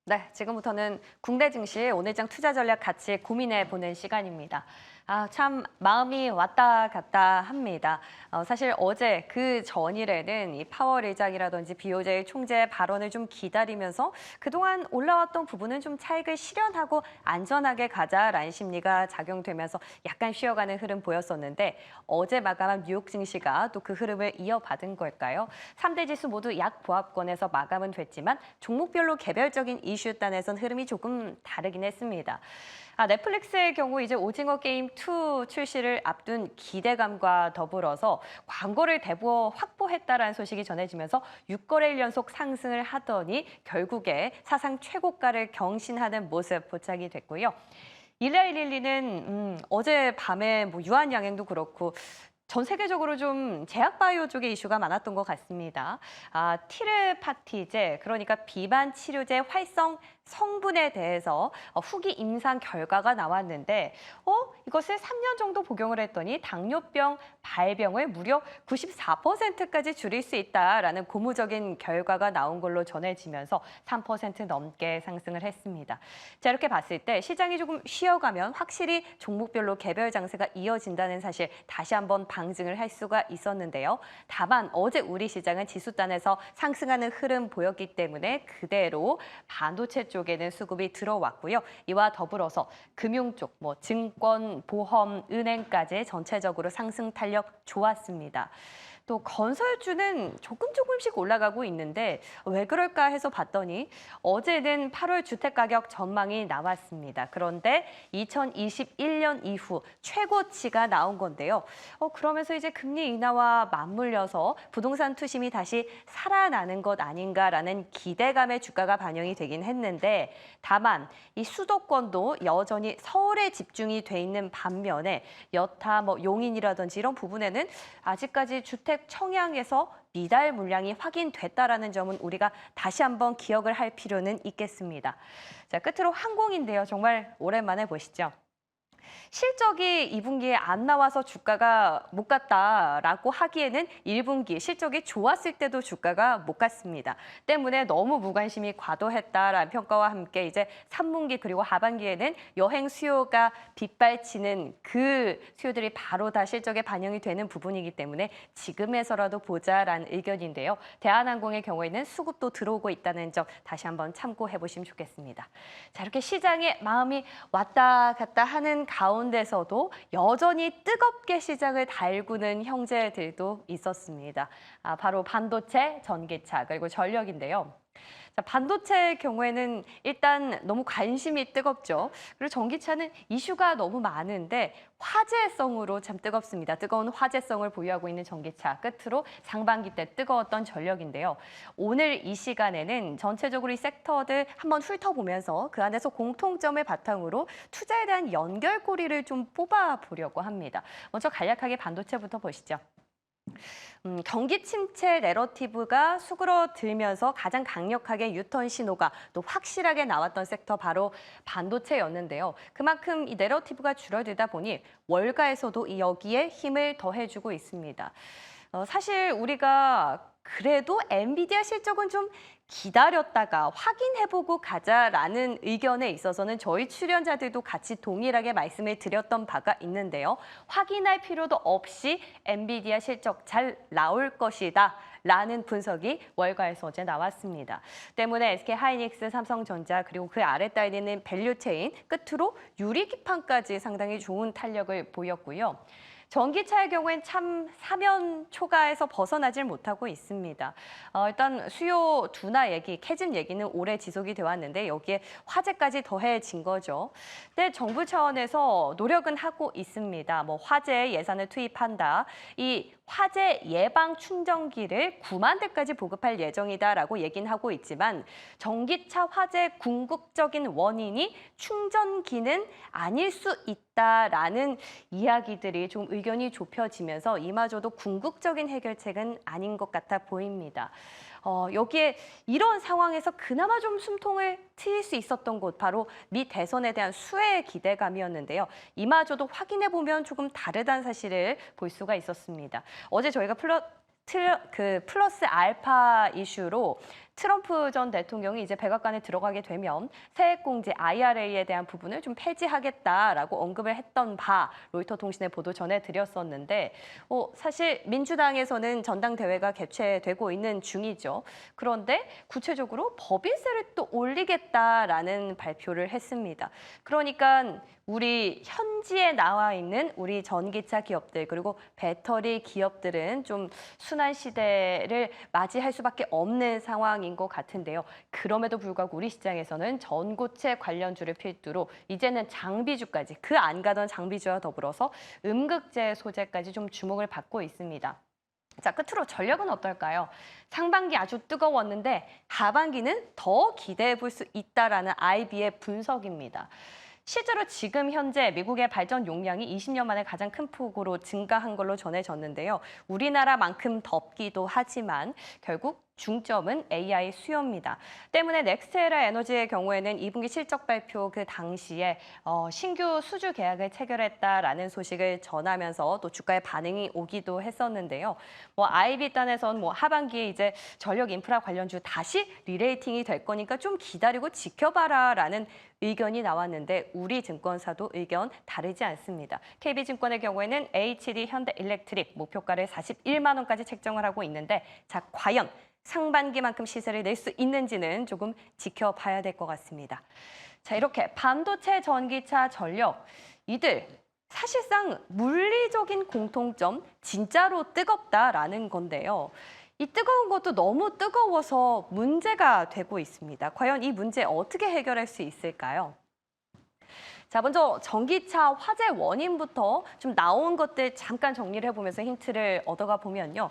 네, 지금부터는 국내 증시 오늘장 투자 전략 같이 고민해 보는 시간입니다. 참 마음이 왔다 갔다 합니다. 사실 어제 그 전일에는 이 파월 의장이라든지 BOJ 총재 발언을 좀 기다리면서 그동안 올라왔던 부분은 좀 차익을 실현하고 안전하게 가자라는 심리가 작용되면서 약간 쉬어가는 흐름 보였었는데 어제 마감한 뉴욕 증시가 또 그 흐름을 이어받은 걸까요? 3대 지수 모두 약 보합권에서 마감은 됐지만 종목별로 개별적인 이슈 단에선 흐름이 조금 다르긴 했습니다. 넷플릭스의 경우 이제 오징어 게임 2 출시를 앞둔 기대감과 더불어서 광고를 대거 확보했다라는 소식이 전해지면서 6거래일 연속 상승을 하더니 결국에 사상 최고가를 경신하는 모습 포착이 됐고요. 일라일릴리는 어젯밤에 뭐 유한 양행도 그렇고 전 세계적으로 좀 제약바이오 쪽의 이슈가 많았던 것 같습니다. 티르파티제, 그러니까 비만 치료제 활성 성분에 대해서 후기 임상 결과가 나왔는데 이것을 3년 정도 복용을 했더니 당뇨병 발병을 무려 94%까지 줄일 수 있다라는 고무적인 결과가 나온 걸로 전해지면서 3% 넘게 상승을 했습니다. 자, 이렇게 봤을 때 시장이 조금 쉬어가면 확실히 종목별로 개별 장세가 이어진다는 사실 다시 한번 방증을 할 수가 있었는데요. 다만 어제 우리 시장은 지수단에서 상승하는 흐름 보였기 때문에 그대로 반도체 쪽에는 수급이 들어왔고요. 이와 더불어서 금융 쪽, 증권, 보험, 은행까지 전체적으로 상승 탄력 좋았습니다. 또 건설주는 조금씩 올라가고 있는데 왜 그럴까 해서 봤더니 어제는 8월 주택가격 전망이 나왔습니다. 그런데 2021년 이후 최고치가 나온 건데요. 그러면서 이제 금리 인하와 맞물려서 부동산 투심이 다시 살아나는 것 아닌가라는 기대감에 주가가 반영이 되긴 했는데 다만 이 수도권도 여전히 서울에 집중이 돼 있는 반면에 여타 용인이라든지 이런 부분에는 아직까지 주택 청약에서 미달 물량이 확인됐다라는 점은 우리가 다시 한번 기억을 할 필요는 있겠습니다. 자, 끝으로 항공인데요. 정말 오랜만에 보시죠. 실적이 2분기에 안 나와서 주가가 못 갔다라고 하기에는 1분기 실적이 좋았을 때도 주가가 못 갔습니다. 때문에 너무 무관심이 과도했다라는 평가와 함께 이제 3분기 그리고 하반기에는 여행 수요가 빗발치는 그 수요들이 바로 다 실적에 반영이 되는 부분이기 때문에 지금에서라도 보자라는 의견인데요. 대한항공의 경우에는 수급도 들어오고 있다는 점 다시 한번 참고해 보시면 좋겠습니다. 자, 이렇게 시장에 마음이 왔다 갔다 하는 가운데서도 여전히 뜨겁게 시장을 달구는 형제들도 있었습니다. 바로 반도체, 전기차, 그리고 전력인데요. 자, 반도체의 경우에는 일단 너무 관심이 뜨겁죠. 그리고 전기차는 이슈가 너무 많은데 화제성으로 참 뜨겁습니다. 뜨거운 화제성을 보유하고 있는 전기차. 끝으로 상반기 때 뜨거웠던 전력인데요. 오늘 이 시간에는 전체적으로 이 섹터들 한번 훑어보면서 그 안에서 공통점을 바탕으로 투자에 대한 연결고리를 좀 뽑아보려고 합니다. 먼저 간략하게 반도체부터 보시죠. 경기 침체 내러티브가 수그러들면서 가장 강력하게 유턴 신호가 또 확실하게 나왔던 섹터 바로 반도체였는데요. 그만큼 이 내러티브가 줄어들다 보니 월가에서도 이 여기에 힘을 더해주고 있습니다. 사실 우리가 그래도 엔비디아 실적은 좀 기다렸다가 확인해보고 가자라는 의견에 있어서는 저희 출연자들도 같이 동일하게 말씀을 드렸던 바가 있는데요. 확인할 필요도 없이 엔비디아 실적 잘 나올 것이다. 라는 분석이 월가에서 어제 나왔습니다. 때문에 SK하이닉스, 삼성전자 그리고 그 아랫단에 있는 밸류체인 끝으로 유리기판까지 상당히 좋은 탄력을 보였고요. 전기차의 경우엔 참 사면 초과에서 벗어나질 못하고 있습니다. 일단 수요 둔화 얘기, 캐즘 얘기는 오래 지속이 되어 왔는데 여기에 화재까지 더해진 거죠. 근데 정부 차원에서 노력은 하고 있습니다. 화재 예산을 투입한다. 이 화재 예방 충전기를 9만 대까지 보급할 예정이다라고 얘기는 하고 있지만 전기차 화재 궁극적인 원인이 충전기는 아닐 수 있다라는 이야기들이 좀 의견이 좁혀지면서 이마저도 궁극적인 해결책은 아닌 것 같아 보입니다. 여기에 이런 상황에서 그나마 좀 숨통을 트일 수 있었던 곳 바로 미 대선에 대한 수혜의 기대감이었는데요. 이마저도 확인해보면 조금 다르다는 사실을 볼 수가 있었습니다. 어제 저희가 플러스 알파 이슈로 트럼프 전 대통령이 이제 백악관에 들어가게 되면 세액공제 IRA에 대한 부분을 좀 폐지하겠다라고 언급을 했던 바 로이터 통신의 보도 전해드렸었는데 사실 민주당에서는 전당대회가 개최되고 있는 중이죠. 그런데 구체적으로 법인세를 또 올리겠다라는 발표를 했습니다. 그러니까 우리 현지에 나와 있는 우리 전기차 기업들 그리고 배터리 기업들은 좀 순환 시대를 맞이할 수밖에 없는 상황인 것 같은데요. 그럼에도 불구하고 우리 시장에서는 전고체 관련주를 필두로 이제는 장비주까지 그 안 가던 장비주와 더불어서 음극재 소재까지 좀 주목을 받고 있습니다. 자, 끝으로 전력은 어떨까요? 상반기 아주 뜨거웠는데 하반기는 더 기대해 볼 수 있다라는 IB의 분석입니다. 실제로 지금 현재 미국의 발전 용량이 20년 만에 가장 큰 폭으로 증가한 걸로 전해졌는데요. 우리나라만큼 덥기도 하지만 결국 중점은 AI 수요입니다. 때문에 넥스테라 에너지의 경우에는 2분기 실적 발표 그 당시에 신규 수주 계약을 체결했다라는 소식을 전하면서 또 주가에 반응이 오기도 했었는데요. IB 단에선 하반기에 이제 전력 인프라 관련주 다시 리레이팅이 될 거니까 좀 기다리고 지켜봐라라는 의견이 나왔는데 우리 증권사도 의견 다르지 않습니다. KB증권의 경우에는 HD 현대일렉트릭 목표가를 41만 원까지 책정을 하고 있는데 자, 과연 상반기만큼 시세를 낼 수 있는지는 조금 지켜봐야 될 것 같습니다. 자, 이렇게 반도체, 전기차, 전력 이들 사실상 물리적인 공통점 진짜로 뜨겁다라는 건데요. 이 뜨거운 것도 너무 뜨거워서 문제가 되고 있습니다. 과연 이 문제 어떻게 해결할 수 있을까요? 자, 먼저 전기차 화재 원인부터 좀 나온 것들 잠깐 정리를 해보면서 힌트를 얻어가 보면요.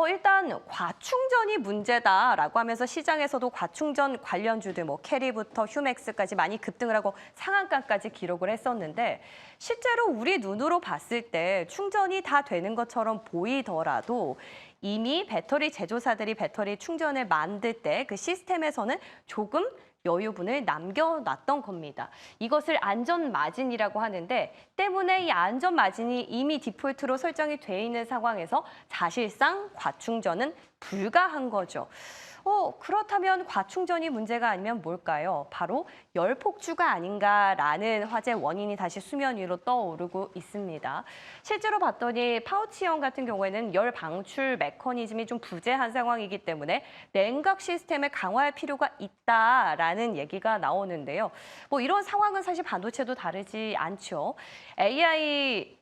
일단 과충전이 문제다라고 하면서 시장에서도 과충전 관련주들 캐리부터 휴맥스까지 많이 급등을 하고 상한가까지 기록을 했었는데 실제로 우리 눈으로 봤을 때 충전이 다 되는 것처럼 보이더라도 이미 배터리 제조사들이 배터리 충전을 만들 때 그 시스템에서는 조금 여유분을 남겨놨던 겁니다. 이것을 안전 마진이라고 하는데 때문에 이 안전 마진이 이미 디폴트로 설정이 돼 있는 상황에서 사실상 과충전은 불가한 거죠. 그렇다면 과충전이 문제가 아니면 뭘까요? 바로 열폭주가 아닌가라는 화재 원인이 다시 수면 위로 떠오르고 있습니다. 실제로 봤더니 파우치형 같은 경우에는 열 방출 메커니즘이 좀 부재한 상황이기 때문에 냉각 시스템을 강화할 필요가 있다라는 얘기가 나오는데요. 이런 상황은 사실 반도체도 다르지 않죠. AI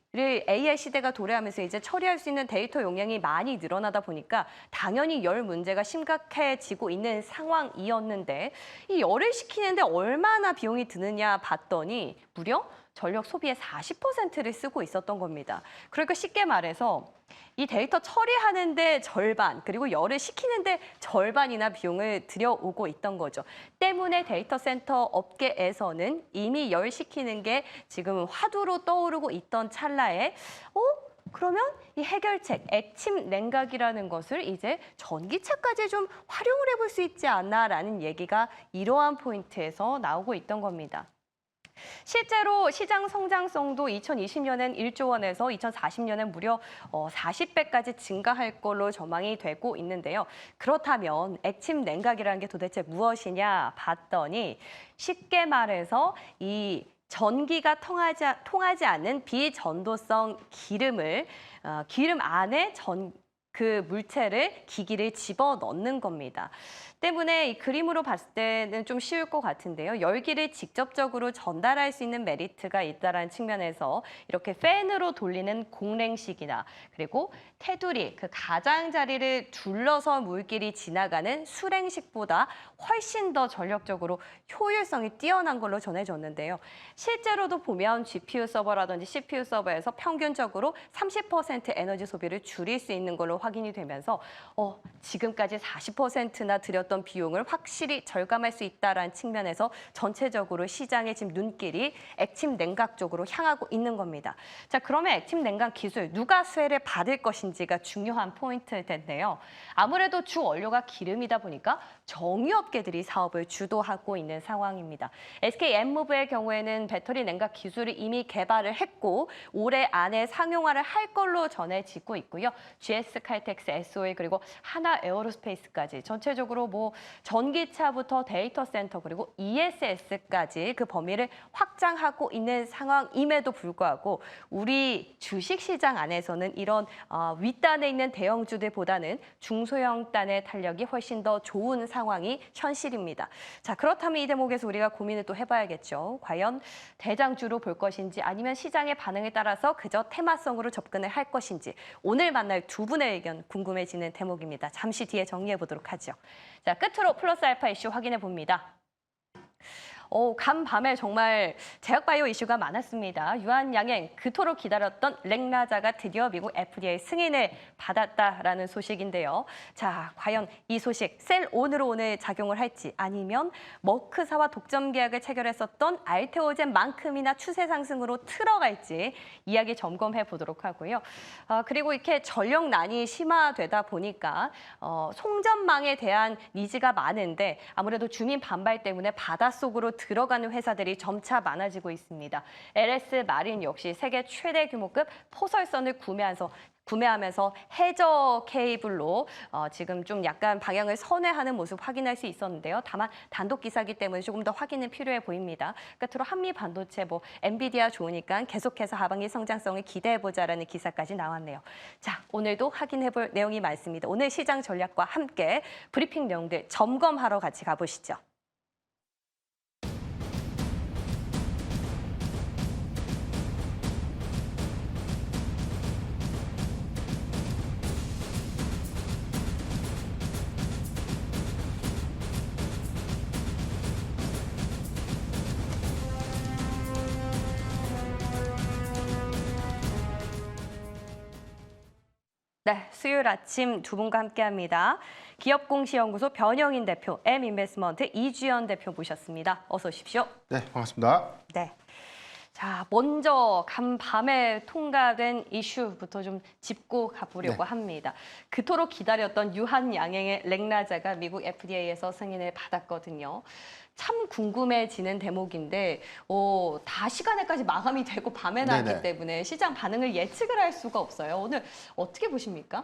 시대가 도래하면서 이제 처리할 수 있는 데이터 용량이 많이 늘어나다 보니까 당연히 열 문제가 심각해지고 있는 상황이었는데 이 열을 식히는데 얼마나 비용이 드느냐 봤더니 무려 전력 소비의 40%를 쓰고 있었던 겁니다. 그러니까 쉽게 말해서 이 데이터 처리하는데 절반, 그리고 열을 식히는데 절반이나 비용을 들여오고 있던 거죠. 때문에 데이터 센터 업계에서는 이미 열 식히는 게 지금 화두로 떠오르고 있던 찰나에 그러면 이 해결책, 액침 냉각이라는 것을 이제 전기차까지 좀 활용을 해볼 수 있지 않나라는 얘기가 이러한 포인트에서 나오고 있던 겁니다. 실제로 시장 성장성도 2020년엔 1조 원에서 2040년엔 무려 40배까지 증가할 걸로 전망이 되고 있는데요. 그렇다면 액침 냉각이라는 게 도대체 무엇이냐 봤더니 쉽게 말해서 이 전기가 통하지 않는 비전도성 기름을 기름 안에 그 물체를 기기를 집어넣는 겁니다. 때문에 이 그림으로 봤을 때는 좀 쉬울 것 같은데요. 열기를 직접적으로 전달할 수 있는 메리트가 있다는 측면에서 이렇게 팬으로 돌리는 공랭식이나 그리고 테두리, 그 가장자리를 둘러서 물길이 지나가는 수랭식보다 훨씬 더 전력적으로 효율성이 뛰어난 걸로 전해졌는데요. 실제로도 보면 GPU 서버라든지 CPU 서버에서 평균적으로 30% 에너지 소비를 줄일 수 있는 걸로 확인이 되면서 지금까지 40%나 들였던 비용을 확실히 절감할 수 있다는 측면에서 전체적으로 시장의 지금 눈길이 액침 냉각 쪽으로 향하고 있는 겁니다. 자, 그러면 액침 냉각 기술 누가 수혜를 받을 것인지가 중요한 포인트일 텐데요. 아무래도 주 원료가 기름이다 보니까 정유업계들이 사업을 주도하고 있는 상황입니다. SK Enmove의 경우에는 배터리 냉각 기술을 이미 개발을 했고 올해 안에 상용화를 할 걸로 전해지고 있고요. GS 칼텍스, SOE 그리고 하나 에어로스페이스까지 전체적으로 뭐 전기차부터 데이터 센터 그리고 ESS까지 그 범위를 확장하고 있는 상황임에도 불구하고 우리 주식시장 안에서는 이런 윗단에 있는 대형주들보다는 중소형 단의 탄력이 훨씬 더 좋은 상황이 현실입니다. 자, 그렇다면 이 대목에서 우리가 고민을 또 해봐야겠죠. 과연 대장주로 볼 것인지 아니면 시장의 반응에 따라서 그저 테마성으로 접근을 할 것인지 오늘 만날 두 분의 의견 궁금해지는 대목입니다. 잠시 뒤에 정리해 보도록 하죠. 자, 끝으로 플러스 알파 이슈 확인해 봅니다. 간밤에 정말 제약바이오 이슈가 많았습니다. 유한양행, 그토록 기다렸던 렉나자가 드디어 미국 FDA 승인을 받았다라는 소식인데요. 자, 과연 이 소식 셀온으로 오늘 작용을 할지 아니면 머크사와 독점 계약을 체결했었던 알테오젠만큼이나 추세 상승으로 틀어갈지 이야기 점검해 보도록 하고요. 그리고 이렇게 전력난이 심화되다 보니까 송전망에 대한 니즈가 많은데 아무래도 주민 반발 때문에 바닷속으로 들어가는 회사들이 점차 많아지고 있습니다. LS 마린 역시 세계 최대 규모급 포설선을 구매하면서 해저 케이블로 지금 좀 약간 방향을 선회하는 모습 확인할 수 있었는데요. 다만 단독 기사기 때문에 조금 더 확인은 필요해 보입니다. 끝으로 한미 반도체 엔비디아 좋으니까 계속해서 하반기 성장성을 기대해보자라는 기사까지 나왔네요. 자, 오늘도 확인해볼 내용이 많습니다. 오늘 시장 전략과 함께 브리핑 내용들 점검하러 같이 가보시죠. 네, 수요일 아침 두 분과 함께합니다. 기업공시연구소 변영인 대표, M인베스트먼트 이주연 대표 모셨습니다. 어서 오십시오. 네, 반갑습니다. 네. 자, 먼저 간밤에 통과된 이슈부터 좀 짚고 가보려고 합니다. 그토록 기다렸던 유한양행의 렉나자가 미국 FDA에서 승인을 받았거든요. 참 궁금해지는 대목인데 다 시간에까지 마감이 되고 밤에 나기 때문에 시장 반응을 예측을 할 수가 없어요. 오늘 어떻게 보십니까?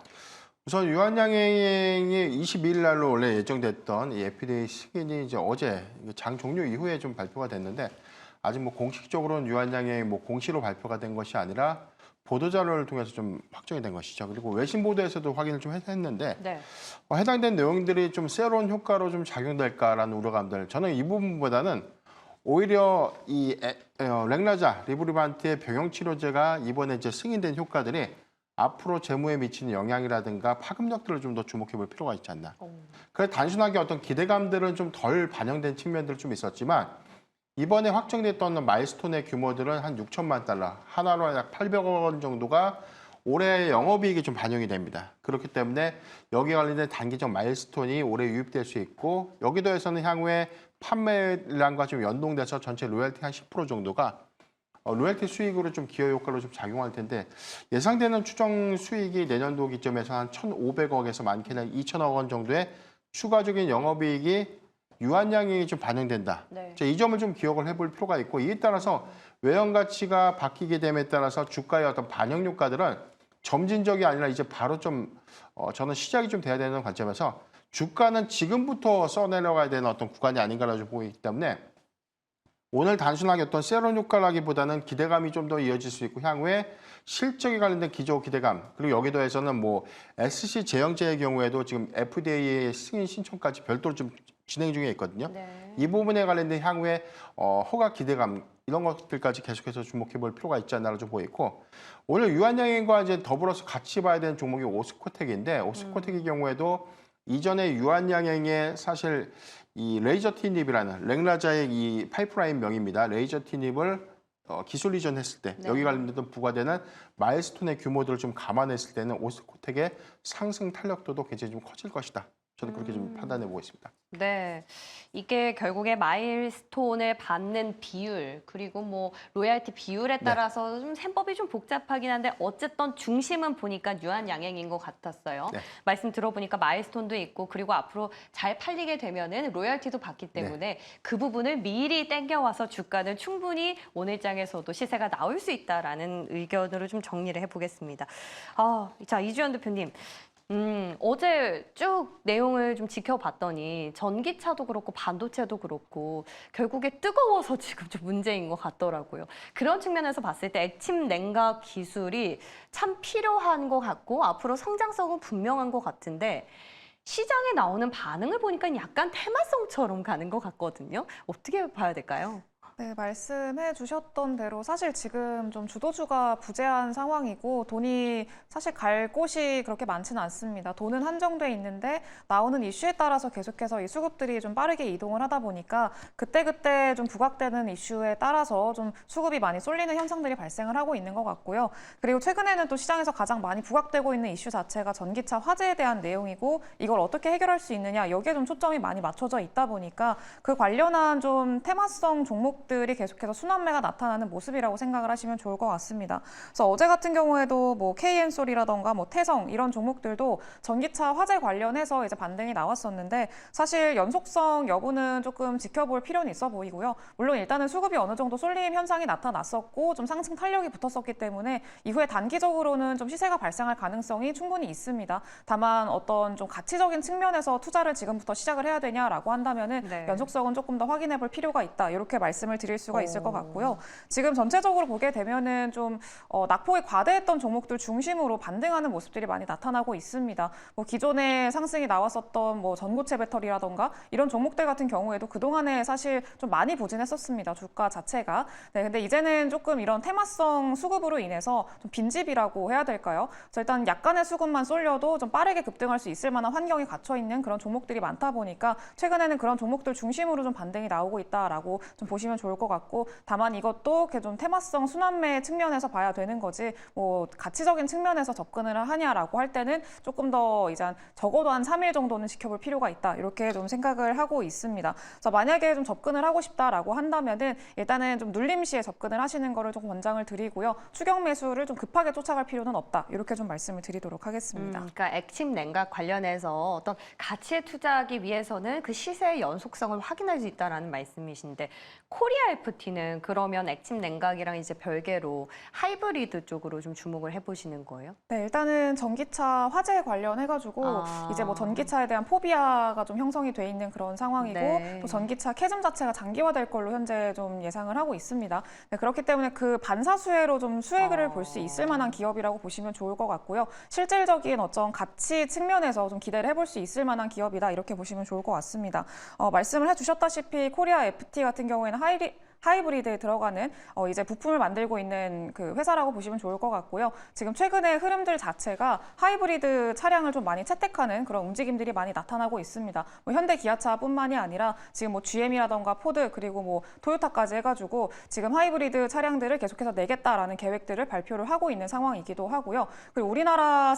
우선 유한양행이 22일 날로 원래 예정됐던 이 FDA 승인이 이제 어제 장 종료 이후에 좀 발표가 됐는데 아직 뭐 공식적으로는 유한양행 공시로 발표가 된 것이 아니라 보도자료를 통해서 좀 확정이 된 것이죠. 그리고 외신 보도에서도 확인을 좀 했는데 해당된 내용들이 좀 세론 효과로 좀 작용될까라는 우려감들. 저는 이 부분보다는 오히려 이 렉나자, 리브리반트의 병용 치료제가 이번에 이제 승인된 효과들이 앞으로 재무에 미치는 영향이라든가 파급력들을 좀 더 주목해 볼 필요가 있지 않나. 그래서 단순하게 어떤 기대감들은 좀 덜 반영된 측면들은 좀 있었지만 이번에 확정됐던 마일스톤의 규모들은 한 6천만 달러, 하나로 약 800억 원 정도가 올해 영업이익이 좀 반영이 됩니다. 그렇기 때문에 여기 관련된 단기적 마일스톤이 올해 유입될 수 있고 여기도 해서는 향후에 판매량과 좀 연동돼서 전체 로열티 한 10% 정도가 로열티 수익으로 좀 기여 효과로 좀 작용할 텐데 예상되는 추정 수익이 내년도 기점에서 한 1,500억에서 많게는 2,000억 원 정도의 추가적인 영업이익이 유한양행이 좀 반영된다. 이 점을 좀 기억을 해볼 필요가 있고 이에 따라서 외형 가치가 바뀌게 됨에 따라서 주가의 어떤 반영 효과들은 점진적이 아니라 이제 바로 좀 저는 시작이 좀 돼야 되는 관점에서 주가는 지금부터 써내려가야 되는 어떤 구간이 아닌가라고 보이기 때문에 오늘 단순하게 어떤 세론 효과라기보다는 기대감이 좀 더 이어질 수 있고 향후에 실적에 관련된 기저 기대감 그리고 여기도 해서는 SC 제형제의 경우에도 지금 FDA의 승인 신청까지 별도로 좀 진행 중에 있거든요. 이 부분에 관련된 향후에 허가 기대감 이런 것들까지 계속해서 주목해 볼 필요가 있지 않나로 좀 보이고 오늘 유한양행과 이제 더불어서 같이 봐야 되는 종목이 오스코텍인데 오스코텍의 경우에도 이전에 유한양행의 사실 이 레이저티닙이라는 렉나자의 이 파이프라인 명입니다. 레이저티닙을 기술 이전했을 때 여기 관련된 부과되는 마일스톤의 규모들을 좀 감안했을 때는 오스코텍의 상승 탄력도도 굉장히 좀 커질 것이다. 저는 그렇게 좀 판단해 보고 있습니다. 네, 이게 결국에 마일스톤을 받는 비율 그리고 뭐 로얄티 비율에 따라서 좀 셈법이 좀 복잡하긴 한데 어쨌든 중심은 보니까 유한양행인 것 같았어요. 네. 말씀 들어보니까 마일스톤도 있고 그리고 앞으로 잘 팔리게 되면은 로얄티도 받기 때문에 그 부분을 미리 땡겨와서 주가는 충분히 오늘장에서도 시세가 나올 수 있다라는 의견으로 좀 정리를 해보겠습니다. 자, 이주연 대표님. 어제 쭉 내용을 좀 지켜봤더니 전기차도 그렇고 반도체도 그렇고 결국에 뜨거워서 지금 좀 문제인 것 같더라고요. 그런 측면에서 봤을 때 액침 냉각 기술이 참 필요한 것 같고 앞으로 성장성은 분명한 것 같은데 시장에 나오는 반응을 보니까 약간 테마성처럼 가는 것 같거든요. 어떻게 봐야 될까요? 네, 말씀해 주셨던 대로 사실 지금 좀 주도주가 부재한 상황이고 돈이 사실 갈 곳이 그렇게 많지는 않습니다. 돈은 한정돼 있는데 나오는 이슈에 따라서 계속해서 이 수급들이 좀 빠르게 이동을 하다 보니까 그때그때 좀 부각되는 이슈에 따라서 좀 수급이 많이 쏠리는 현상들이 발생을 하고 있는 것 같고요. 그리고 최근에는 또 시장에서 가장 많이 부각되고 있는 이슈 자체가 전기차 화재에 대한 내용이고 이걸 어떻게 해결할 수 있느냐 여기에 좀 초점이 많이 맞춰져 있다 보니까 그 관련한 좀 테마성 종목들이 계속해서 순환매가 나타나는 모습이라고 생각을 하시면 좋을 것 같습니다. 그래서 어제 같은 경우에도 뭐 KN솔이라던가 뭐 태성 이런 종목들도 전기차 화재 관련해서 이제 반등이 나왔었는데 사실 연속성 여부는 조금 지켜볼 필요는 있어 보이고요. 물론 일단은 수급이 어느 정도 쏠림 현상이 나타났었고 좀 상승 탄력이 붙었었기 때문에 이후에 단기적으로는 좀 시세가 발생할 가능성이 충분히 있습니다. 다만 어떤 좀 가치적인 측면에서 투자를 지금부터 시작을 해야 되냐라고 한다면은 연속성은 조금 더 확인해 볼 필요가 있다. 이렇게 말씀을 드릴 수가 있을 것 같고요. 지금 전체적으로 보게 되면은 좀 낙폭이 과대했던 종목들 중심으로 반등하는 모습들이 많이 나타나고 있습니다. 뭐 기존에 상승이 나왔었던 뭐 전고체 배터리라던가 이런 종목들 같은 경우에도 그동안에 사실 좀 많이 부진했었습니다. 주가 자체가. 네, 근데 이제는 조금 이런 테마성 수급으로 인해서 좀 빈집이라고 해야 될까요? 그래서 일단 약간의 수급만 쏠려도 좀 빠르게 급등할 수 있을 만한 환경이 갖춰 있는 그런 종목들이 많다 보니까 최근에는 그런 종목들 중심으로 좀 반등이 나오고 있다라고 좀 보시면 좋을 것 같고 다만 이것도 이렇게 좀 테마성 순환매 측면에서 봐야 되는 거지 뭐 가치적인 측면에서 접근을 하냐라고 할 때는 조금 더 이제 적어도 한 3일 정도는 지켜볼 필요가 있다 이렇게 좀 생각을 하고 있습니다. 그래서 만약에 좀 접근을 하고 싶다라고 한다면은 일단은 좀 눌림 시에 접근을 하시는 거를 좀 권장을 드리고요. 추격 매수를 좀 급하게 쫓아갈 필요는 없다 이렇게 좀 말씀을 드리도록 하겠습니다. 그러니까 액침 냉각 관련해서 어떤 가치에 투자하기 위해서는 그 시세의 연속성을 확인할 수 있다라는 말씀이신데 코리아 FT는 그러면 액침 냉각이랑 이제 별개로 하이브리드 쪽으로 좀 주목을 해보시는 거예요? 네, 일단은 전기차 화재 관련해가지고 이제 뭐 전기차에 대한 포비아가 좀 형성이 돼 있는 그런 상황이고 또 전기차 캐즘 자체가 장기화될 걸로 현재 좀 예상을 하고 있습니다. 네, 그렇기 때문에 그 반사수혜로 좀 수혜를 볼 수 있을 만한 기업이라고 보시면 좋을 것 같고요. 실질적인 어떤 가치 측면에서 좀 기대를 해볼 수 있을 만한 기업이다 이렇게 보시면 좋을 것 같습니다. 말씀을 해주셨다시피 코리아 FT 같은 경우에는 하이브리드에 들어가는 이제 부품을 만들고 있는 그 회사라고 보시면 좋을 것 같고요. 지금 최근에 흐름들 자체가 하이브리드 차량을 좀 많이 채택하는 그런 움직임들이 많이 나타나고 있습니다. 뭐 현대 기아차뿐만이 아니라 지금 뭐 GM이라던가 포드 그리고 뭐 토요타까지 해가지고 지금 하이브리드 차량들을 계속해서 내겠다라는 계획들을 발표를 하고 있는 상황이기도 하고요. 그리고 우리나라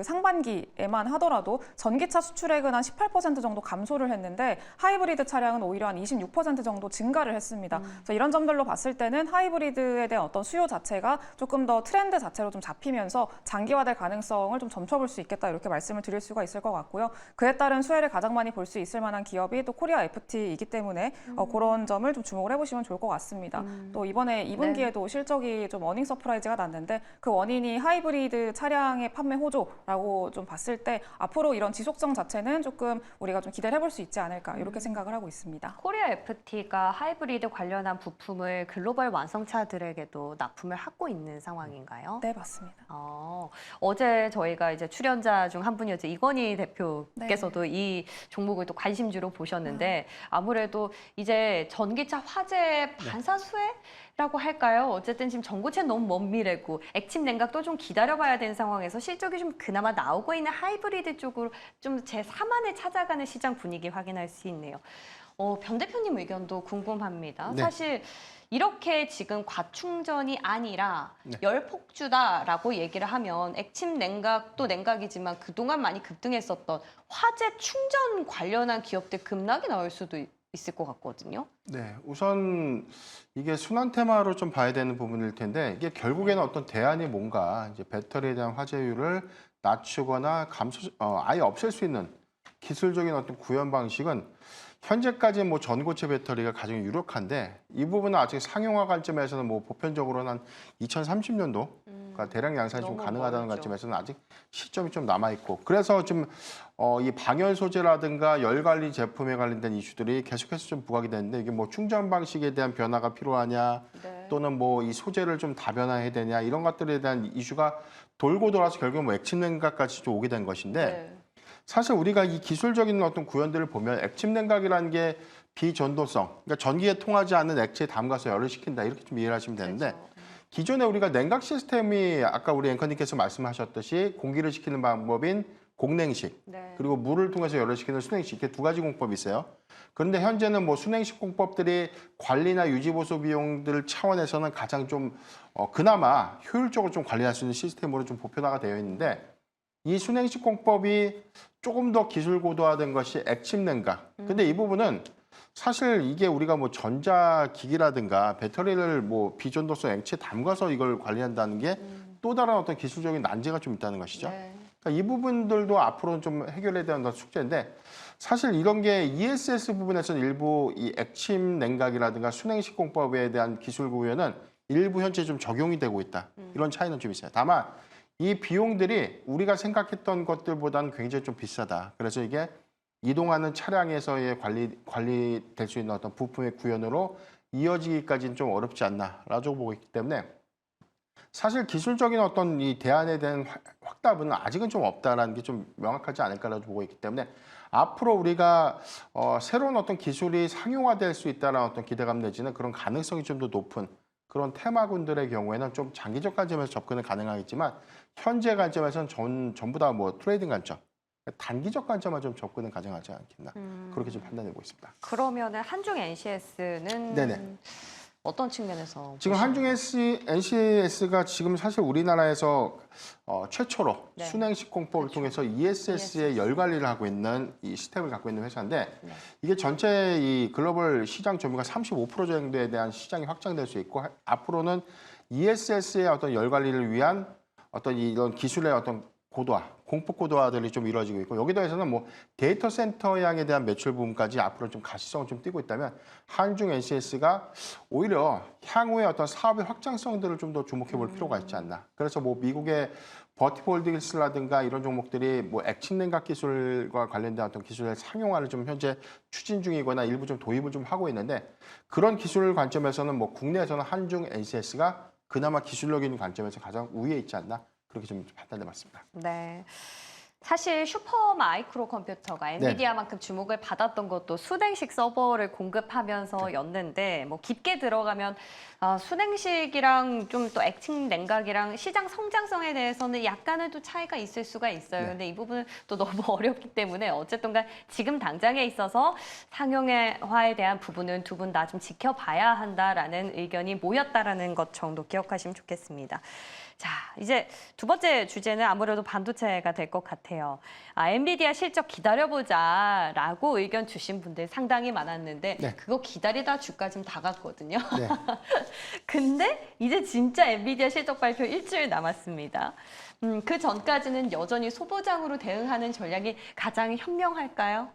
상반기에만 하더라도 전기차 수출액은 한 18% 정도 감소를 했는데 하이브리드 차량은 오히려 한 26% 정도 증가를 했습니다. 그래서 이런 점들로 봤을 때는 하이브리드에 대한 어떤 수요 자체가 조금 더 트렌드 자체로 좀 잡히면서 장기화될 가능성을 좀 점쳐볼 수 있겠다 이렇게 말씀을 드릴 수가 있을 것 같고요. 그에 따른 수혜를 가장 많이 볼 수 있을 만한 기업이 또 코리아 FT이기 때문에 그런 점을 좀 주목을 해보시면 좋을 것 같습니다. 또 이번에 2분기에도 실적이 좀 어닝 서프라이즈가 났는데 그 원인이 하이브리드 차량의 판매 호조라고 좀 봤을 때 앞으로 이런 지속성 자체는 조금 우리가 좀 기대를 해볼 수 있지 않을까 이렇게 생각을 하고 있습니다. 코리아 FT가 하이브리드 관련한 부품을 글로벌 완성차들에게도 납품을 하고 있는 상황인가요? 네, 맞습니다. 어제 저희가 이제 출연자 중 한 분이었죠. 이건희 대표께서도 이 종목을 또 관심주로 보셨는데 아무래도 이제 전기차 화재 반사수혜라고 할까요? 어쨌든 지금 전고체는 너무 먼 미래고 액침 냉각도 좀 기다려봐야 되는 상황에서 실적이 좀 그나마 나오고 있는 하이브리드 쪽으로 좀 제 3안을 찾아가는 시장 분위기 확인할 수 있네요. 변 대표님 의견도 궁금합니다. 네. 사실 이렇게 지금 과충전이 아니라 네. 열폭주다라고 얘기를 하면 액침 냉각도 냉각이지만 그동안 많이 급등했었던 화재 충전 관련한 기업들 급락이 나올 수도 있을 것 같거든요. 네, 우선 이게 순환 테마로 좀 봐야 되는 부분일 텐데 이게 결국에는 어떤 대안이 뭔가 이제 배터리에 대한 화재율을 낮추거나 아예 없앨 수 있는 기술적인 어떤 구현 방식은 현재까지 뭐 전고체 배터리가 가장 유력한데 이 부분은 아직 상용화 관점에서는 뭐 보편적으로는 한 2030년도 그러니까 대량 양산이 좀 너무 가능하다는 멀죠. 관점에서는 아직 시점이 좀 남아 있고 그래서 좀 이 방열 소재라든가 열 관리 제품에 관련된 이슈들이 계속해서 좀 부각이 되는데 이게 뭐 충전 방식에 대한 변화가 필요하냐 네. 또는 뭐 이 소재를 좀 다변화해야 되냐 이런 것들에 대한 이슈가 돌고 돌아서 결국 뭐 액침 냉각까지 좀 오게 된 것인데 네. 사실 우리가 이 기술적인 어떤 구현들을 보면 액침 냉각이라는 게 비전도성, 그러니까 전기에 통하지 않는 액체에 담가서 열을 식힌다 이렇게 좀 이해를 하시면 되는데 그렇죠. 기존에 우리가 냉각 시스템이 아까 우리 앵커님께서 말씀하셨듯이 공기를 식히는 방법인 공냉식 네. 그리고 물을 통해서 열을 식히는 순냉식 이렇게 두 가지 공법이 있어요. 그런데 현재는 뭐 순냉식 공법들이 관리나 유지 보수 비용들 차원에서는 가장 좀 그나마 효율적으로 좀 관리할 수 있는 시스템으로 좀 보편화가 되어 있는데 이 순행식 공법이 조금 더 기술 고도화된 것이 액침 냉각. 근데 이 부분은 사실 이게 우리가 뭐 전자기기라든가 배터리를 뭐 비전도성 액체에 담가서 이걸 관리한다는 게 또 다른 어떤 기술적인 난제가 좀 있다는 것이죠. 네. 그러니까 이 부분들도 앞으로는 좀 해결해야 되는 숙제인데 사실 이런 게 ESS 부분에서는 일부 이 액침 냉각이라든가 순행식 공법에 대한 기술 구현은 일부 현재 좀 적용이 되고 있다. 이런 차이는 좀 있어요. 다만 이 비용들이 우리가 생각했던 것들보다는 굉장히 좀 비싸다. 그래서 이게 이동하는 차량에서의 관리될 수 있는 어떤 부품의 구현으로 이어지기까지는 좀 어렵지 않나라고 보고 있기 때문에 사실 기술적인 어떤 이 대안에 대한 확답은 아직은 좀 없다라는 게 좀 명확하지 않을까라고 보고 있기 때문에 앞으로 우리가 새로운 어떤 기술이 상용화될 수 있다는 어떤 기대감 내지는 그런 가능성이 좀 더 높은 그런 테마군들의 경우에는 좀 장기적 관점에서 접근은 가능하겠지만 현재 관점에서는 전부 다 뭐 트레이딩 관점, 단기적 관점만 좀 접근은 가능하지 않겠나 그렇게 좀 판단해보고 있습니다. 그러면은 한중 NCS는 네네. 어떤 측면에서 지금 한중 NCS가 지금 사실 우리나라에서 최초로 네. 순행식 공법을 그렇죠. 통해서 ESS의 열 관리를 하고 있는 이 시스템을 갖고 있는 회사인데 네. 이게 전체 이 글로벌 시장 점유가 35% 정도에 대한 시장이 확장될 수 있고 앞으로는 ESS의 어떤 열 관리를 위한 어떤 이런 기술의 어떤 고도화, 공폭 고도화들이 좀 이루어지고 있고 여기 더해서는 뭐 데이터 센터 향에 대한 매출 부분까지 앞으로 좀 가시성을 좀 띄고 있다면 한중 NCS가 오히려 향후의 어떤 사업의 확장성들을 좀 더 주목해 볼 필요가 있지 않나. 그래서 뭐 미국의 버티폴딩스라든가 이런 종목들이 뭐 액침 냉각 기술과 관련된 어떤 기술의 상용화를 좀 현재 추진 중이거나 일부 좀 도입을 좀 하고 있는데 그런 기술 관점에서는 뭐 국내에서는 한중 NCS가 그나마 기술적인 관점에서 가장 우위에 있지 않나. 그렇게 좀 판단해 봤습니다. 네. 사실 슈퍼 마이크로 컴퓨터가 엔비디아만큼 주목을 받았던 것도 순행식 서버를 공급하면서였는데 뭐 깊게 들어가면 순행식이랑 좀 또 액침 냉각이랑 시장 성장성에 대해서는 약간은 또 차이가 있을 수가 있어요. 네. 근데 이 부분은 또 너무 어렵기 때문에 어쨌든간 지금 당장에 있어서 상용화에 대한 부분은 두 분 다 좀 지켜봐야 한다라는 의견이 모였다라는 것 정도 기억하시면 좋겠습니다. 자, 이제 두 번째 주제는 아무래도 반도체가 될 것 같아요. 엔비디아 실적 기다려보자라고 의견 주신 분들 상당히 많았는데 네. 그거 기다리다 주가 지금 다 갔거든요. 네. 근데 이제 진짜 엔비디아 실적 발표 일주일 남았습니다. 그 전까지는 여전히 소보장으로 대응하는 전략이 가장 현명할까요?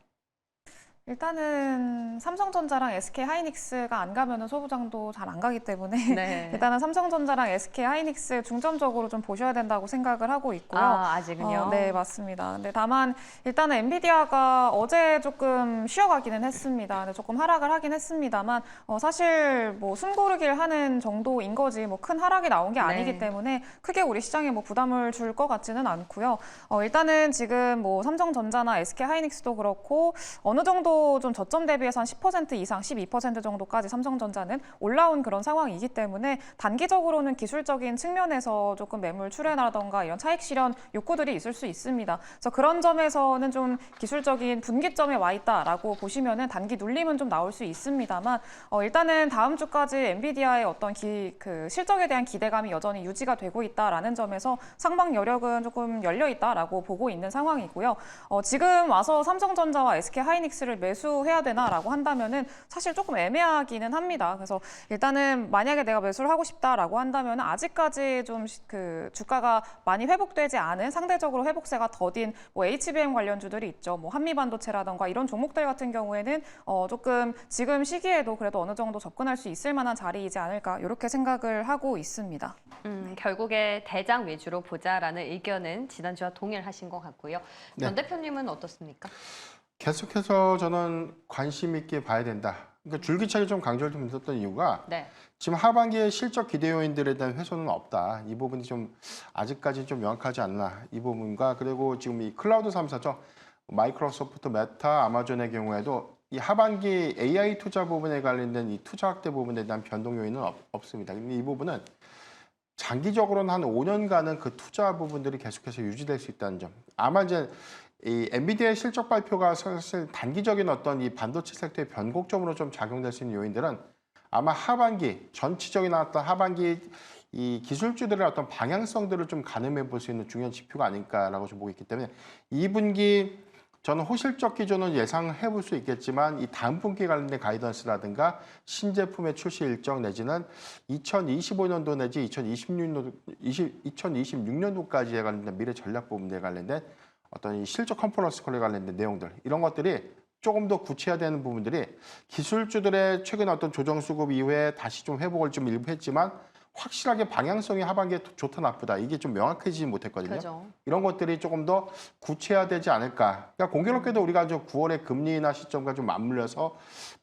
일단은 삼성전자랑 SK하이닉스가 안 가면은 소부장도 잘 안 가기 때문에 네. 일단은 삼성전자랑 SK하이닉스 중점적으로 좀 보셔야 된다고 생각을 하고 있고요. 아직은요? 네, 맞습니다. 근데 다만 일단은 엔비디아가 어제 조금 쉬어가기는 했습니다. 근데 조금 하락을 하긴 했습니다만 사실 뭐 숨고르기를 하는 정도인 거지 뭐 큰 하락이 나온 게 아니기 네. 때문에 크게 우리 시장에 뭐 부담을 줄 것 같지는 않고요. 일단은 지금 뭐 삼성전자나 SK하이닉스도 그렇고 어느 정도 정도 좀 저점 대비해서 한 10% 이상, 12% 정도까지 삼성전자는 올라온 그런 상황이기 때문에 단기적으로는 기술적인 측면에서 조금 매물 출회라던가 이런 차익 실현 욕구들이 있을 수 있습니다. 그래서 그런 점에서는 좀 기술적인 분기점에 와 있다라고 보시면은 단기 눌림은 좀 나올 수 있습니다만 일단은 다음 주까지 엔비디아의 어떤 그 실적에 대한 기대감이 여전히 유지가 되고 있다라는 점에서 상방 여력은 조금 열려 있다라고 보고 있는 상황이고요. 지금 와서 삼성전자와 SK 하이닉스를 매수해야 되나라고 한다면은 사실 조금 애매하기는 합니다. 그래서 일단은 만약에 내가 매수를 하고 싶다라고 한다면 아직까지 좀 그 주가가 많이 회복되지 않은 상대적으로 회복세가 더딘 뭐 HBM 관련주들이 있죠. 뭐 한미반도체라던가 이런 종목들 같은 경우에는 조금 지금 시기에도 그래도 어느 정도 접근할 수 있을 만한 자리이지 않을까 이렇게 생각을 하고 있습니다. 결국에 대장 위주로 보자라는 의견은 지난주와 동일하신 것 같고요. 전 대표님은 어떻습니까? 계속해서 저는 관심 있게 봐야 된다. 그러니까 줄기차게 좀 강조를 좀 했었던 이유가 지금 하반기에 실적 기대 요인들에 대한 훼손은 없다. 이 부분이 좀 아직까지 좀 명확하지 않나. 이 부분과 그리고 지금 이 클라우드 3사죠. 마이크로소프트, 메타, 아마존의 경우에도 이 하반기 AI 투자 부분에 관련된 이 투자 확대 부분에 대한 변동 요인은 없습니다. 근데 이 부분은 장기적으로는 한 5년간은 그 투자 부분들이 계속해서 유지될 수 있다는 점. 아마 이제 이 엔비디아의 실적 발표가 사실 단기적인 어떤 이 반도체 섹터의 변곡점으로 좀 작용될 수 있는 요인들은 아마 하반기 전체적인 어떤 하반기 이 기술주들의 어떤 방향성들을 좀 가늠해 볼 수 있는 중요한 지표가 아닐까라고 좀 보고 있기 때문에 2분기 저는 호실적 기준은 예상해 볼 수 있겠지만 이 다음 분기에 관련된 가이던스라든가 신제품의 출시 일정 내지는 2025년도 내지 2026년도까지에 관련된 미래 전략 부분에 관련된 어떤 이 실적 컨퍼런스콜에 관련된 내용들 이런 것들이 조금 더 구체화되는 부분들이 기술주들의 최근 어떤 조정 수급 이후에 다시 좀 회복을 좀 일부 했지만 확실하게 방향성이 하반기에 좋다 나쁘다 이게 좀 명확해지지 못했거든요. 그렇죠. 이런 것들이 조금 더 구체화되지 않을까. 그러니까 공교롭게도 우리가 9월에 금리 인하 시점과 좀 맞물려서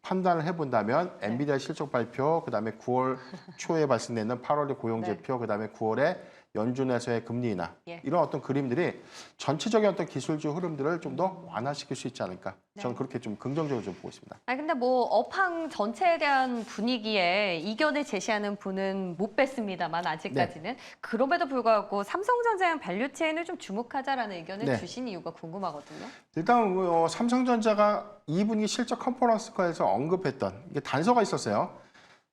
판단을 해본다면 엔비디아 실적 발표, 그다음에 9월 초에 발생되는 8월의 고용지표, 그다음에 9월에 연준에서의 금리 인하 이런 어떤 그림들이 전체적인 어떤 기술주 흐름들을 좀 더 완화시킬 수 있지 않을까. 저는 그렇게 좀 긍정적으로 좀 보고 있습니다. 근데 뭐 업황 전체에 대한 분위기에 이견을 제시하는 분은 못 뵀습니다만 아직까지는 그럼에도 불구하고 삼성전자의 밸류체인을 좀 주목하자라는 의견을 주신 이유가 궁금하거든요. 일단 삼성전자가 2분기 실적 컨퍼런스에서 언급했던 이게 단서가 있었어요.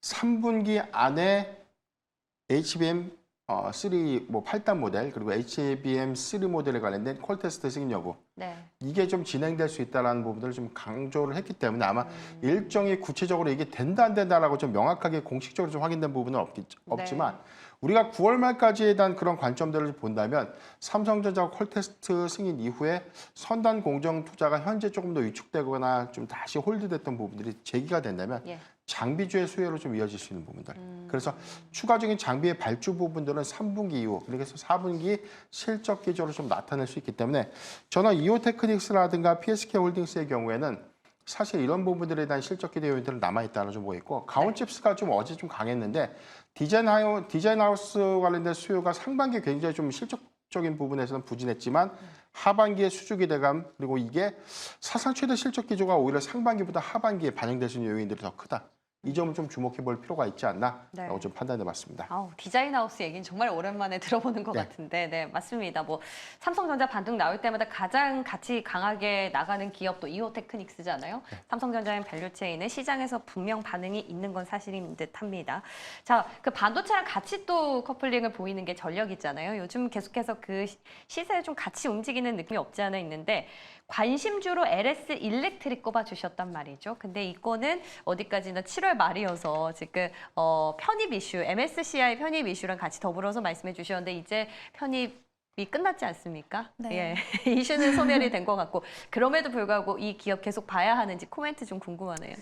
3분기 안에 HBM 3 8단 모델 그리고 HBM 3 모델에 관련된 콜 테스트 승인 여부 이게 좀 진행될 수 있다는 부분들을 좀 강조를 했기 때문에 아마 일정이 구체적으로 이게 된다 안 된다라고 좀 명확하게 공식적으로 좀 확인된 부분은 없지만 우리가 9월 말까지에 대한 그런 관점들을 본다면 삼성전자 콜 테스트 승인 이후에 선단 공정 투자가 현재 조금 더 위축되거나 좀 다시 홀드됐던 부분들이 제기가 된다면 장비주의 수혜로 좀 이어질 수 있는 부분들. 그래서 추가적인 장비의 발주 부분들은 3분기 이후, 그래서 4분기 실적 기조로 좀 나타낼 수 있기 때문에 저는 이오테크닉스라든가 PSK 홀딩스의 경우에는 사실 이런 부분들에 대한 실적 기대 요인들은 남아있다는 좀 보였고 가온칩스가 좀 어제 좀 강했는데 디자인 하우스 관련된 수요가 상반기에 굉장히 좀 실적적인 부분에서는 부진했지만 하반기의 수주 기대감 그리고 이게 사상 최대 실적 기조가 오히려 상반기보다 하반기에 반영될 수 있는 요인들이 더 크다. 이 점을 좀 주목해 볼 필요가 있지 않나라고 좀 판단해 봤습니다. 디자인 하우스 얘기는 정말 오랜만에 들어보는 것 같은데 맞습니다. 뭐 삼성전자 반등 나올 때마다 가장 같이 강하게 나가는 기업도 이오테크닉스잖아요. 삼성전자의 밸류체인은 시장에서 분명 반응이 있는 건 사실인 듯합니다. 자, 그 반도체랑 같이 또 커플링을 보이는 게 전력이잖아요. 요즘 계속해서 그 시세에 좀 같이 움직이는 느낌이 없지 않아 있는데 관심주로 LS 일렉트릭 꼽아주셨단 말이죠. 근데 이거는 어디까지나 7월 말이어서 지금 편입 이슈, MSCI 편입 이슈랑 같이 더불어서 말씀해 주셨는데 이제 편입이 끝났지 않습니까? 이슈는 소멸이 된 것 같고 그럼에도 불구하고 이 기업 계속 봐야 하는지 코멘트 좀 궁금하네요.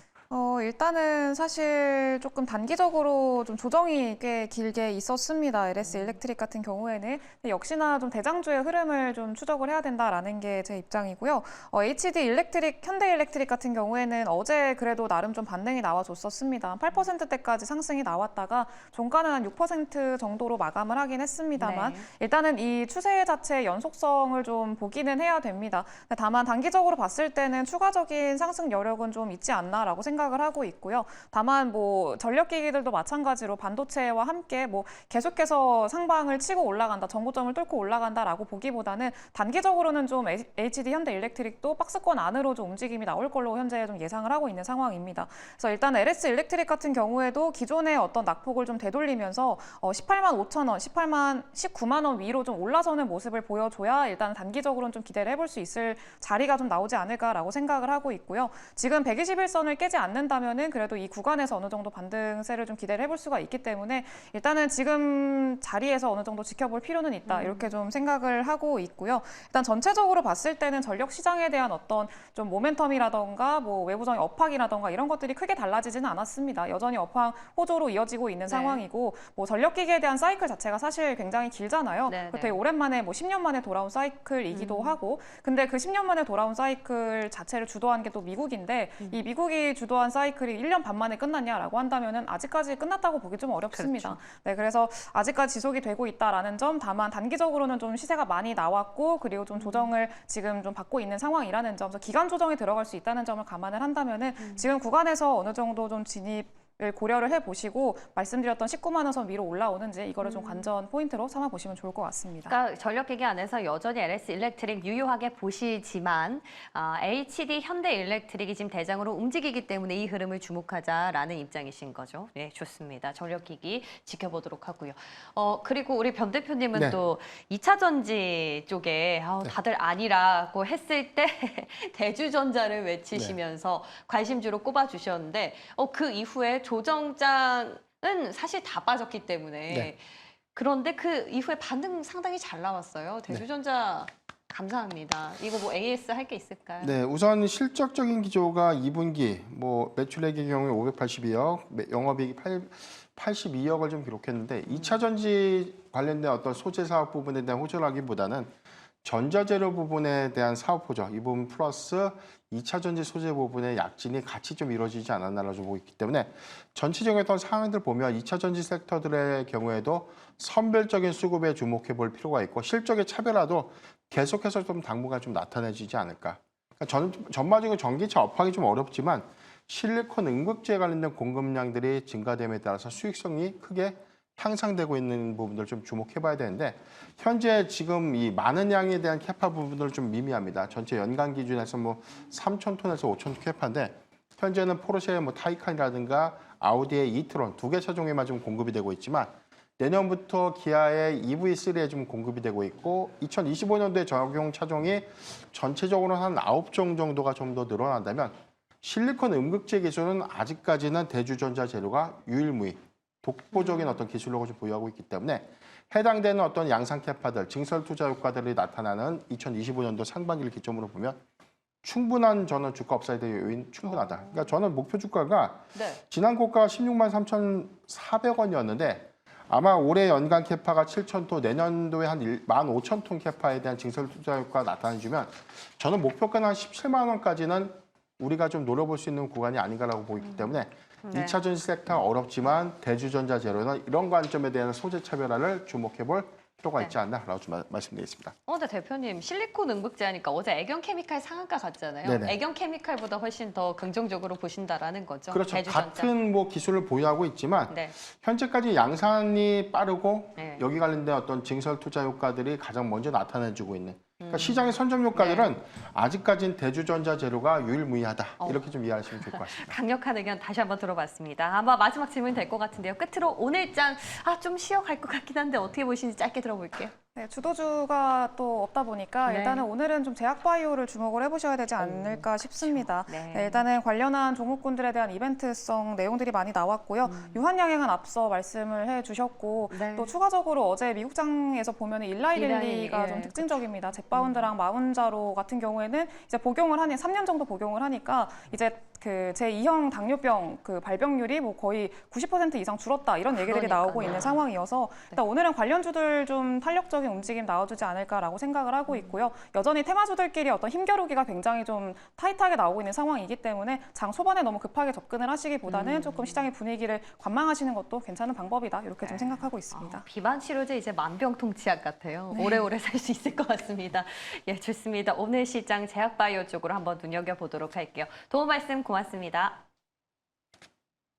일단은 사실 조금 단기적으로 좀 조정이 꽤 길게 있었습니다. LS 일렉트릭 같은 경우에는. 근데 역시나 좀 대장주의 흐름을 좀 추적을 해야 된다라는 게 제 입장이고요. HD 일렉트릭, 현대 일렉트릭 같은 경우에는 어제 그래도 나름 좀 반등이 나와줬었습니다. 8%대까지 상승이 나왔다가 종가는 한 6% 정도로 마감을 하긴 했습니다만 네. 일단은 이 추세 자체의 연속성을 좀 보기는 해야 됩니다. 근데 다만 단기적으로 봤을 때는 추가적인 상승 여력은 좀 있지 않나라고 생각을 하고 있고요. 다만 뭐 전력기기들도 마찬가지로 반도체와 함께 뭐 계속해서 상방을 치고 올라간다, 전고점을 뚫고 올라간다라고 보기보다는 단기적으로는 좀 HD 현대 일렉트릭도 박스권 안으로 좀 움직임이 나올 걸로 현재 좀 예상을 하고 있는 상황입니다. 그래서 일단 LS 일렉트릭 같은 경우에도 기존의 어떤 낙폭을 좀 되돌리면서 18만 5천 원, 19만 원 위로 좀 올라서는 모습을 보여줘야 일단 단기적으로는 좀 기대를 해볼 수 있을 자리가 좀 나오지 않을까라고 생각을 하고 있고요. 지금 121선을 깨지 않는다면은 그래도 이 구간에서 어느 정도 반등세를 좀 기대를 해볼 수가 있기 때문에 일단은 지금 자리에서 어느 정도 지켜볼 필요는 있다 이렇게 좀 생각을 하고 있고요. 일단 전체적으로 봤을 때는 전력 시장에 대한 어떤 좀 모멘텀이라던가 뭐 외부적인 업황이라던가 이런 것들이 크게 달라지지는 않았습니다. 여전히 업황 호조로 이어지고 있는 네. 상황이고 뭐 전력기기에 대한 사이클 자체가 사실 굉장히 길잖아요. 네, 되게 네. 오랜만에 뭐 10년 만에 돌아온 사이클이기도 하고 근데 그 10년 만에 돌아온 사이클 자체를 주도한 게 또 미국인데 이 미국이 주도한 사이클이 1년 반 만에 끝났냐라고 한다면은 아직까지 끝났다고 보기 좀 어렵습니다. 그렇죠. 네, 그래서 아직까지 지속이 되고 있다라는 점, 다만 단기적으로는 좀 시세가 많이 나왔고 그리고 좀 조정을 지금 좀 받고 있는 상황이라는 점, 그래서 기간 조정이 들어갈 수 있다는 점을 감안을 한다면은 지금 구간에서 어느 정도 좀 진입 을 고려를 해보시고 말씀드렸던 19만 원 선 위로 올라오는지 이거를 좀 관전 포인트로 삼아 보시면 좋을 것 같습니다. 그러니까 전력기기 안에서 여전히 LS 일렉트릭 유효하게 보시지만 HD 현대 일렉트릭이 지금 대장으로 움직이기 때문에 이 흐름을 주목하자라는 입장이신 거죠. 네, 좋습니다. 전력기기 지켜보도록 하고요. 그리고 우리 변 대표님은 네. 또 2차 전지 쪽에 다들 아니라고 했을 때 대주전자를 외치시면서 관심주로 꼽아주셨는데 그 이후에 조정장은 사실 다 빠졌기 때문에 네. 그런데 그 이후에 반등 상당히 잘 나왔어요. 대주전자 감사합니다. 이거 뭐 AS 할 게 있을까요? 네, 우선 실적적인 기조가 2분기 뭐 매출액의 경우에 582억, 영업이익이 82억을 좀 기록했는데 2차 전지 관련된 어떤 소재 사업 부분에 대한 호조라기보다는 전자재료 부분에 대한 사업 호조, 이 부분 플러스 2차 전지 소재 부분의 약진이 같이 좀 이루어지지 않았나라고 보고 있기 때문에 전체적인 어떤 상황들 보면 2차 전지 섹터들의 경우에도 선별적인 수급에 주목해 볼 필요가 있고 실적의 차별화도 계속해서 좀 당분간 좀 나타내지지 않을까. 그러니까 전반적으로 전기차 업황이 좀 어렵지만 실리콘 응급제에 관련된 공급량들이 증가됨에 따라서 수익성이 크게 향상되고 있는 부분들 좀 주목해 봐야 되는데 현재 지금 이 많은 양에 대한 캐파 부분들은 좀 미미합니다. 전체 연간 기준에서 뭐 3,000톤에서 5,000톤 캐파인데 현재는 포르쉐의 뭐 타이칸이라든가 아우디의 이트론 2개 차종에만 좀 공급이 되고 있지만 내년부터 기아의 EV3에 좀 공급이 되고 있고 2025년도에 적용 차종이 전체적으로 한 9종 정도가 좀 더 늘어난다면 실리콘 음극재 기술은 아직까지는 대주전자 재료가 유일무이 독보적인 어떤 기술력을 좀 보유하고 있기 때문에 해당되는 어떤 양산 캐파들, 증설 투자 효과들이 나타나는 2025년도 상반기를 기점으로 보면 충분한 저는 주가 업사이드 요인 충분하다. 그러니까 저는 목표 주가가 네. 지난 고가가 16만 3,400원이었는데 아마 올해 연간 캐파가 7,000톤, 내년도에 한 15,000톤 캐파에 대한 증설 투자 효과가 나타나주면 저는 목표가는 한 17만 원까지는 우리가 좀 노려볼 수 있는 구간이 아닌가라고 보기 때문에 네. 2차 전지 섹터 어렵지만 대주전자 재료는 이런 관점에 대한 소재 차별화를 주목해 볼 필요가 있지 않나라고 좀 말씀드리겠습니다. 근데 대표님 실리콘 응급제 하니까 어제 애경 케미칼 상한가 갔잖아요. 네네. 애경 케미칼보다 훨씬 더 긍정적으로 보신다라는 거죠. 그렇죠. 대주전자. 같은 뭐 기술을 보유하고 있지만 네. 현재까지 양산이 빠르고 네. 여기 관련된 어떤 증설 투자 효과들이 가장 먼저 나타내주고 있는. 그러니까 시장의 선점 효과들은 아직까지는 대주전자 재료가 유일무이하다. 이렇게 좀 이해하시면 좋을 것 같습니다. 강력한 의견 다시 한번 들어봤습니다. 아마 마지막 질문이 될 것 같은데요. 끝으로 오늘 장 좀 쉬어갈 것 같긴 한데 어떻게 보시는지 짧게 들어볼게요. 네, 주도주가 또 없다 보니까 네. 일단은 오늘은 좀 제약바이오를 주목을 해보셔야 되지 않을까 싶습니다. 네. 네, 일단은 관련한 종목군들에 대한 이벤트성 내용들이 많이 나왔고요. 유한양행은 앞서 말씀을 해주셨고 네. 또 추가적으로 어제 미국장에서 보면은 일라이 일라이, 릴리가 예, 좀 특징적입니다. 젯바운드랑 마운자로 같은 경우에는 이제 복용을 하니 3년 정도 복용을 하니까 이제 그 제2형 당뇨병 그 발병률이 뭐 거의 90% 이상 줄었다 이런 얘기들이 그러니까요. 나오고 있는 상황이어서 일단 오늘은 관련주들 좀 탄력적인 움직임 나와주지 않을까라고 생각을 하고 있고요. 여전히 테마주들끼리 어떤 힘겨루기가 굉장히 좀 타이트하게 나오고 있는 상황이기 때문에 장 초반에 너무 급하게 접근을 하시기보다는 조금 시장의 분위기를 관망하시는 것도 괜찮은 방법이다 이렇게 좀 생각하고 있습니다. 비만 치료제 이제 만병통치약 같아요. 오래오래 살 수 있을 것 같습니다. 예, 좋습니다. 오늘 시장 제약바이오 쪽으로 한번 눈여겨보도록 할게요. 도움 말씀 고맙습니다.